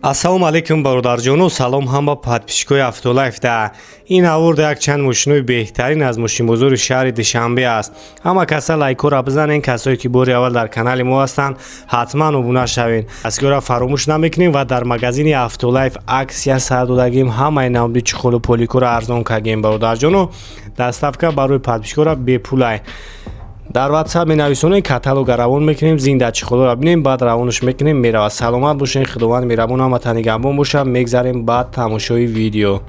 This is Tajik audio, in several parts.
ассалому алайкум бародарҷону, салом ҳам ба подписчикои Автолайф да. ин авурда як чанд мошинои беҳтарин аз мошинбозори шаҳри Душанбе аст. ҳама каса лайкора бизанен, касое ки бори аввал дар канали мо ҳастанд ҳатман обуна шавен, дастгиёра фаромӯш намекунем ва дар магазини Автолайф аксия сар додагим, ҳамаи навби чухолу поликора арзон кардем бародарҷону. Доставка барои подписчикора бепулай. дар WhatsApp менависонем, каталога равон мекунем, зинда чихолора бинем, баъд равонаш мекунем, мерава. Саломат бошен, худованд меҳрабон ҳаматан нигаҳбон бошад. мегзарем ба тамошои видео.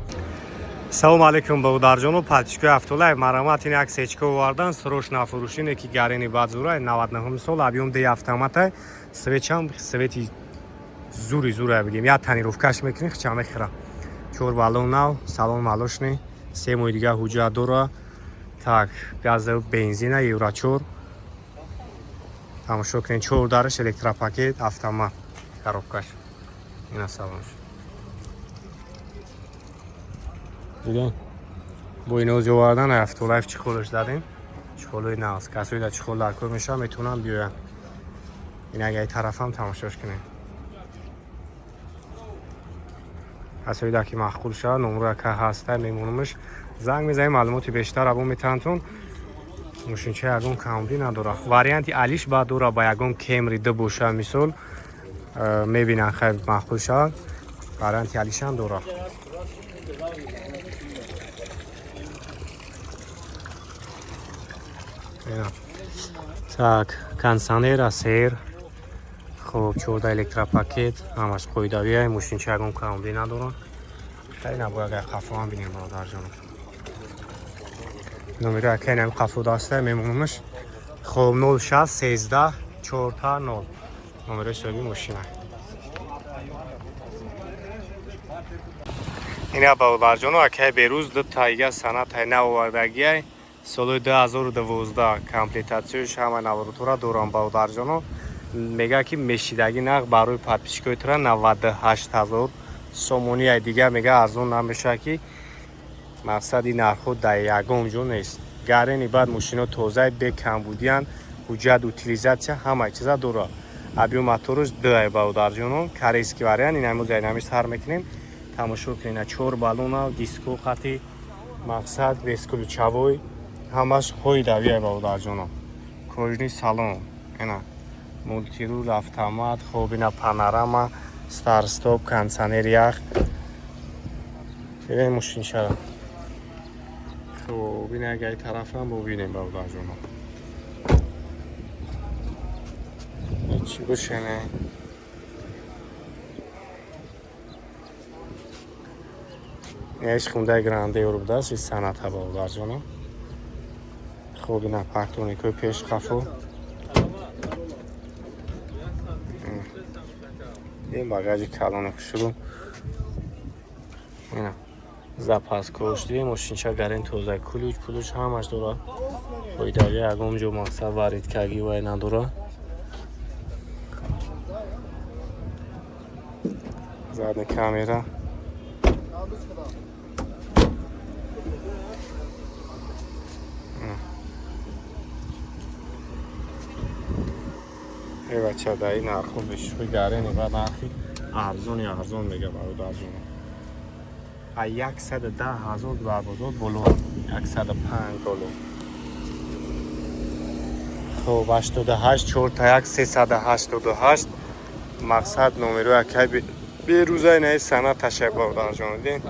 салому алайкум бародарҷону, подписчикои Автолайф маромат ин як сечка овардан, срочно фурӯшине ки гарени бадзура 99 сол, объем д автомата, свечам свети зури бигем, я тонировкаш мекунем, хича мехира. 4 баллон нав, салон малошни, 3 моҳи дига ҳуҷҷат дора. Так, газ бензина евро 4. Тамошо кунед, 4 дараш электропакет, автомат, коробкаш. Ина салонш. Диден? Бо иноз овардан Автолайф чихолаш дадем. Чихолои нав. Касои да чихол дар кор мешавад, метавонанд биёянд. Ин ага ин тарафам тамошош кунед. касои да ки махқул шавад, номера ка ҳаста мемонамш. занг мезанем, маълумоти бештар або метавонтон. мошинча ягон камби надора. Варианти алиш ба дора ба ягон Camry д боша, мисол мебинан хай махқул шавад. варианти алиш ҳам дора. Так, кондиционер сер. хуб, 14 электропакет, ҳамаш қоидавия, мошинча ягон камби надора. хай набояд як қафо ҳам бинем бародарҷон. номери акайнам қафо даста мемонамш. хуб, 06 13 4 номери соҳиби мошина. ина бародарҷон, акай берӯз ду тайга санатай навовардагия соли 2012 комплектатсияш ҳама наворотора дорам бародарҷон. мега ки мешидаги нақ барои подписчикои тура 98 000 сомонияи дига мега арзон намешавад ки мақсади нархҳо дар ягон ҷо нест. гарени баъд мошино тозаи бе камбудиян, ҳуҷҷат утилизатсия ҳама чиза дора. объем моторош 2 бародарҷон. корейский вариант, ин мо зайнамиш сар мекунем. тамошо кунед, 4 баллона, диско қати, мақсад вескулучавой, ҳамаш қоидавия бародарҷон. кожни салон, ина мултирул автомат, хуб, ина панорама, старт-стоп, кондиционер ях. бибинед мошинчаро. хуб, ина ягай тарафам бубинем бародарҷон. чӣ бошене? яш хундай гранде урбдаст, ис саната бародарҷон. хуб, ина пактоникои пеш қафо. ин багажи калони хушру. ина запаскош дидем, мошинча гарен тоза, ключ пулуч ҳамаш дора. қоидави ягон ҷо мақсад варидкагӣ вай надора. задни камера. бача да ин нархо бешӯи гарени ба нархи арзон мега бародарҷон. 110 000 бар бозор боло 105 доллар. хуб, 88 41 388 мақсад номеро акай берӯза инаи сана ташак бародарҷон. дидем?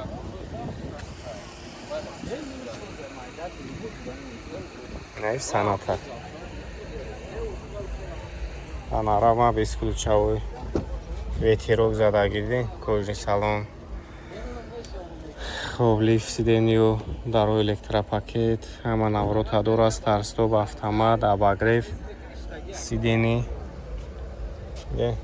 инаи саната панорама бескулучавой, ветирок задаги, дидем? кожни салон. хуб, лифт сидению, дарои электропакет, ҳама наворота дора, старт-стоп, автомат, обогрев, сидени. дидем?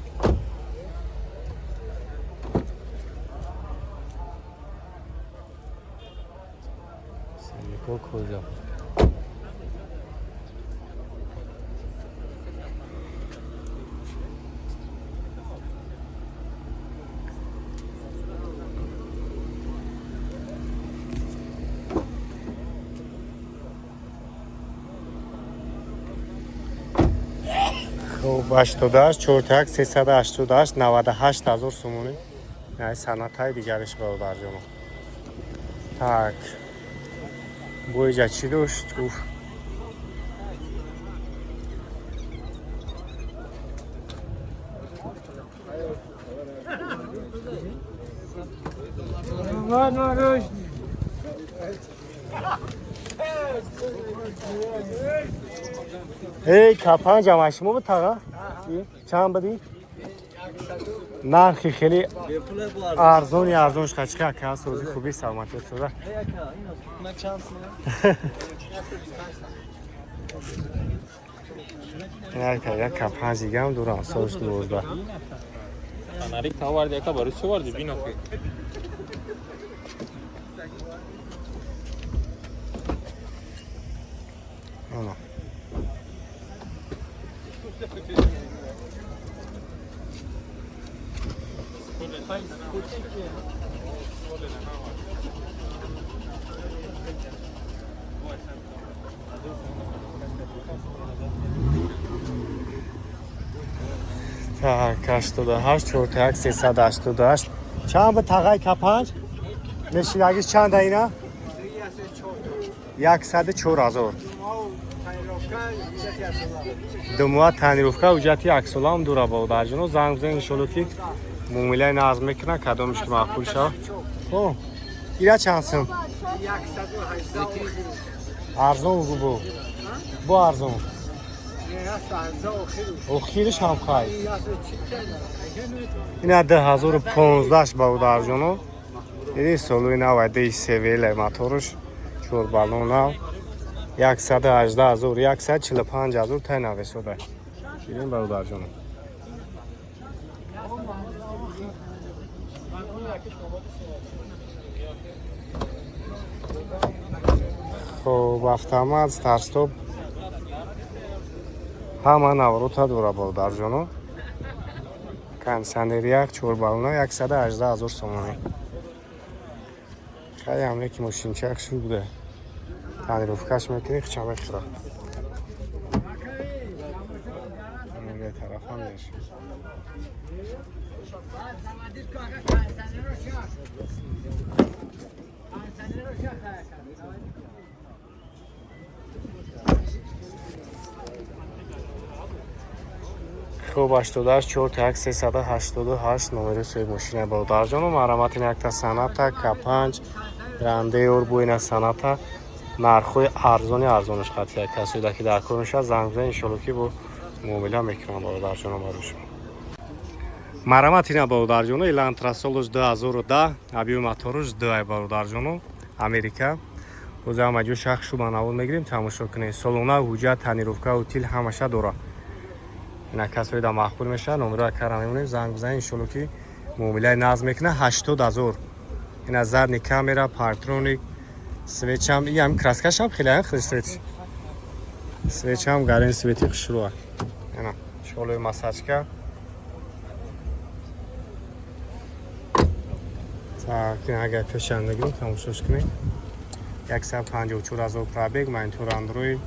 сандико кӯза. хуб, 88 41 388 98 000 сомонӣ نه صنعت‌های دیگرش برادر جون. تاک بویجا چی داشت گفت ای کپنج هم اشمو بود تاقا چند بدی؟ نرخی خیلی ارزونش خچکه که هست روزی خوبی سلامتی شده یک کپنج دیگه هم دوران سوش 12 Anarik ta vardı ya kabarı şu vardı bir nokta. Ana. Так, 88 чортак 388 чанд ба тағай капанч мешинагиш чанд айна 104,000 думуа танировка уҷати аксолам дура бодар ҷуно занг бизан иншоалло ки муомилаи назм мекунад кадомиш ки маъқул шавад о ира чанд сум 180 арзон угу бо арзон охириш ҳам хай ина 2015 баудар ҷуно иди солуи навайдаи севелай моторуш чорбалон нав 118,000 145,000 тай навесода ширин баудар ҷуно хоб автомат старстоп ҳама наворота дора баудар ҷуно кондитсионерияк чорбалона 118,000 сомонӣ хай ҳамне ки мошинчак шуд буда танировкаш мекунӣ хича мехӯра ин тараф ҳам меш хуб 88 4 388 номери сои мошина баудар ҷону марамати якта саната капанч грандеор буина саната нархои арзониш қатъи як касоида ки дар кор мешавад занг бизан иншоалло ки бо муомила мекунам баудар ҷону барӯш марамати на баудар ҷону элантрасолуш 2010 абиёи моторуш 2 баудар ҷону америка ӯзи ҳамаҷо шахшу ба навод мегирем тамошо кунед солона ҳуҷҷат танировка утил ҳамаша дора ина касоида маъқул мешавад номеро кара мемонем занг бизанед иншоалло ки муомилаи назм мекунад 80,000 ина задни камера партроник свечам и ҳам краскашам хеле христет свечам гарин свети хушруа ина шолои масачка так ин агар пешан мегирем тамошош кунед 154,000 пробег монитор андроид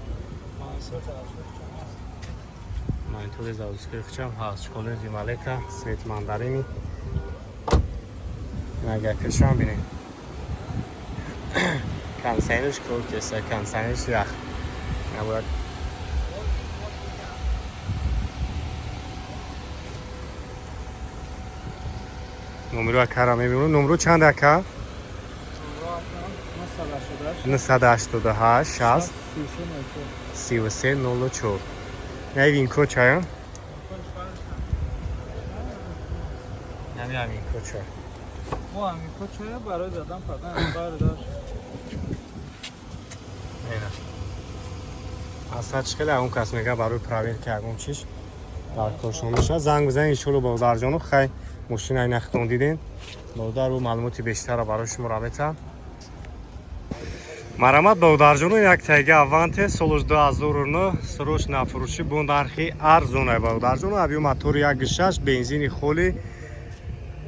монитори заводской хичам ҳаст школаи зималека свет мандарини агар пешан бинед кондитсионериш кор кеса кондитсионериш ях набояд номеро кара мебинем номеро чанд ака 988 60 3304 навин коча навин коча Bu hangi koçaya baraj adam falan baraj. اینا اصلا چخیلی اون کس میگه برای پراویر که اون چیش در کارشون میشه زنگ بزنید ایشالله بودار جانو خیلی ماشین این اختون دیدین بودار و معلوماتی بیشتر رو برای شما رابطه مرامت بودار جانو یک تایگه اوانت سالش 2009 سروش نفروشی بوندارخی ارزونه بودار جانو ابیو موتور یک گشش بنزین خولی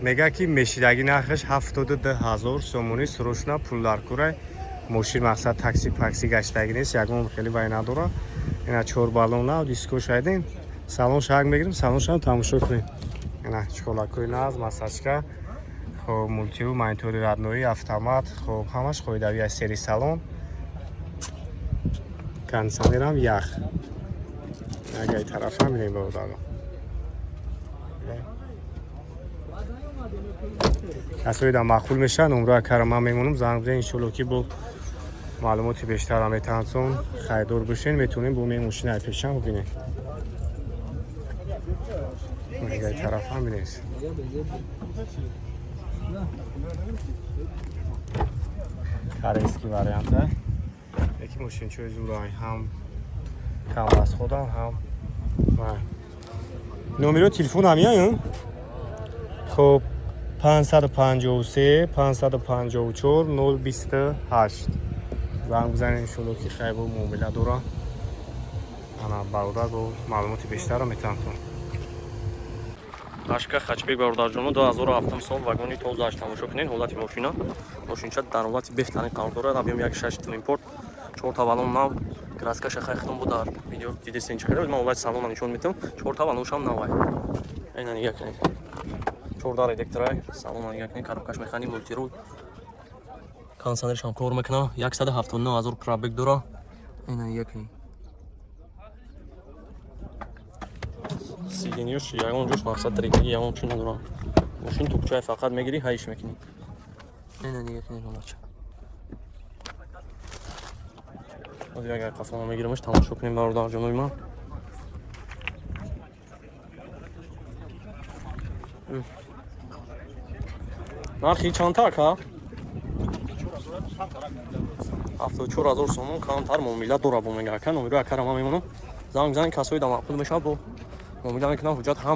میگه که میشیدگی نخش 72,000 سومونی سروشنا پول در کوره ماشین مقصد تاکسی پاکسی گشتگی نیست یکم خیلی وای نداره اینا چهار بالون نه دیسکو شایدین سالن شاگ میگیریم سالن شام تماشا کنیم اینا چکلاکوی ناز مساجکا خب مولتیو مانیتوری ردنوی автомат خب همش خودوی از سری سالن کنسانر هم یخ اگه ای طرف هم میریم برادر کسایی در مخول میشن نمره کرم هم میمونم زنگ بزنین انشالله که با معلوماتی بیشتر هم میتونستون خریدار بشین میتونیم با این ماشین های پیشن ببینیم اگه ای طرف هم بینید کارایسکی واریانت یکی ماشین چوی زورای هم کم از خودم هم نمره تلفن هم یه خب 553 554 028 زنگ بزنین انشالله که خیلی با موبیله دوران انا برادر با معلوماتی بیشتر رو میتونتون Ашка Хачбек бародарҷону 2007 сол вагони тозааш тамошо кунед. Ҳолати мошина. Мошинча дар ҳолати беҳтарин қарор дорад. Объем 1.6 тонн импорт. 4 та балон нав. Краскаша хайхтон бу дар видео дидесин чакарад. Ман ҳолати салона нишон метам. 4 та балонш ҳам навай. Айна нига кунед. 4 та редакторай. Салона нига кунед. Коробкаш механи мультирул. Кондиционерш ҳам кор мекунад. 179000 пробег дора. Айна нига кунед. Сиденьёш ягон ҷош мақсад тарикаги ягон чӣ надорам. Мошин тӯбчаи фақат мегирӣ, ҳайш мекунӣ. Айна нига кунед ҳолача. ҳозир агар қафома мегирамаш тамошо кунем бародарҷонои ман. нархи чандта ака? 74000 сомон камтар муомила дора бо мега ака. Номерои акаро ман мемонам. Занг бизанед касои дар мақбул мешавад бо муомила мекунам ҳуҷҷат ҳам